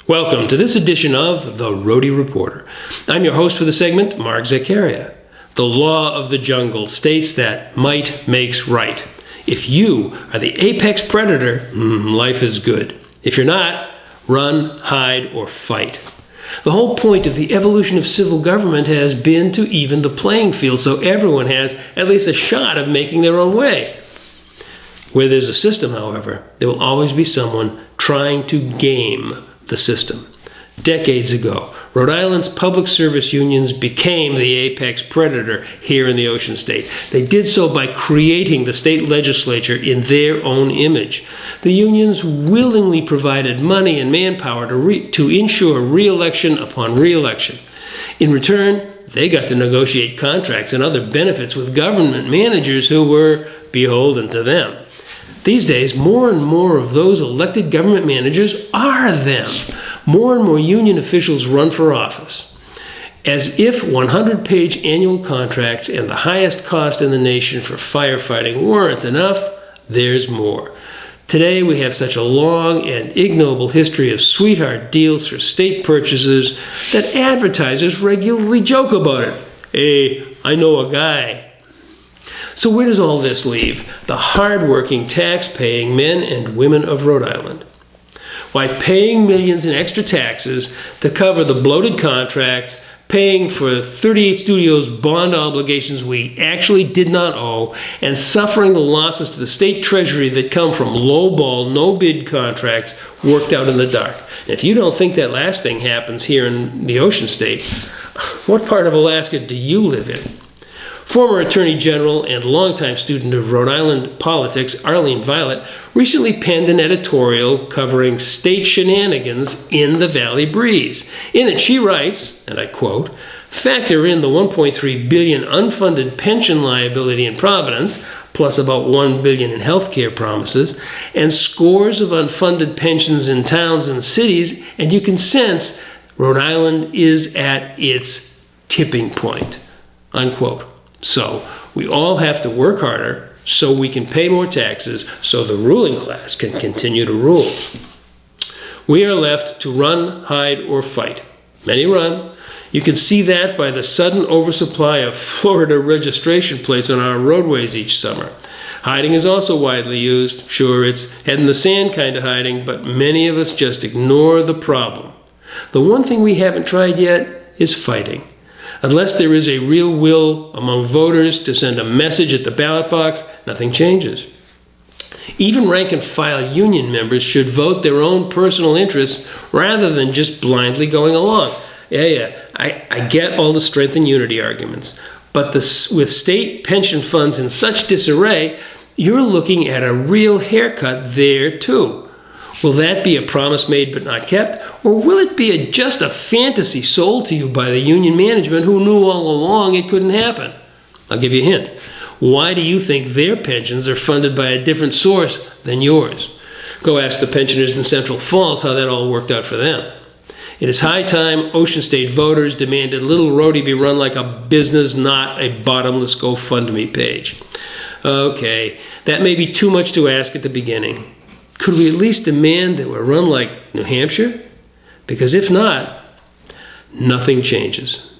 Welcome to this edition of the Rhody Reporter. I'm your host for the segment, Mark Zakaria. The law of the jungle states that might makes right. If you are the apex predator, life is good. If you're not, run, hide, or fight. The whole point of the evolution of civil government has been to even the playing field so everyone has at least a shot of making their own way. Where there's a system, however, there will always be someone trying to game the system. Decades ago, Rhode Island's public service unions became the apex predator here in the Ocean State. They did so by creating the state legislature in their own image. The unions willingly provided money and manpower to ensure re-election upon re-election. In return, they got to negotiate contracts and other benefits with government managers who were beholden to them. These days, more and more of those elected government managers are them. More and more union officials run for office. As if 100-page annual contracts and the highest cost in the nation for firefighting weren't enough, there's more. Today, we have such a long and ignoble history of sweetheart deals for state purchases that advertisers regularly joke about it. Hey, I know a guy. So where does all this leave the hard-working, tax-paying men and women of Rhode Island? Why, paying millions in extra taxes to cover the bloated contracts, paying for 38 studios bond obligations we actually did not owe, and suffering the losses to the state treasury that come from low-ball, no-bid contracts worked out in the dark. And if you don't think that last thing happens here in the Ocean State, what part of Alaska do you live in? Former Attorney General and longtime student of Rhode Island politics, Arlene recently penned an editorial covering state shenanigans in the Valley Breeze. In it, she writes, and I quote, "Factor in the $1.3 billion unfunded pension liability in Providence, plus about $1 billion in health care promises, and scores of unfunded pensions in towns and cities, and you can sense Rhode Island is at its tipping point," unquote. So we all have to work harder so we can pay more taxes so the ruling class can continue to rule. We are left to run, hide, or fight. Many run. You can see that by the sudden oversupply of Florida registration plates on our roadways each summer. Hiding is also widely used. Sure, it's head in the sand kind of hiding, but many of us just ignore the problem. The one thing we haven't tried yet is fighting. Unless there is a real will among voters to send a message at the ballot box, nothing changes. Even rank-and-file union members should vote their own personal interests rather than just blindly going along. I get all the strength and unity arguments, but with state pension funds in such disarray, you're looking at a real haircut there too. Will that be a promise made but not kept? Or will it be just a fantasy sold to you by the union management who knew all along it couldn't happen? I'll give you a hint. Why do you think their pensions are funded by a different source than yours? Go ask the pensioners in Central Falls how that all worked out for them. It is high time Ocean State voters demanded Little Rhody be run like a business, not a bottomless GoFundMe page. Okay, that may be too much to ask at the beginning. Could we at least demand that we're run like New Hampshire? Because if not, nothing changes.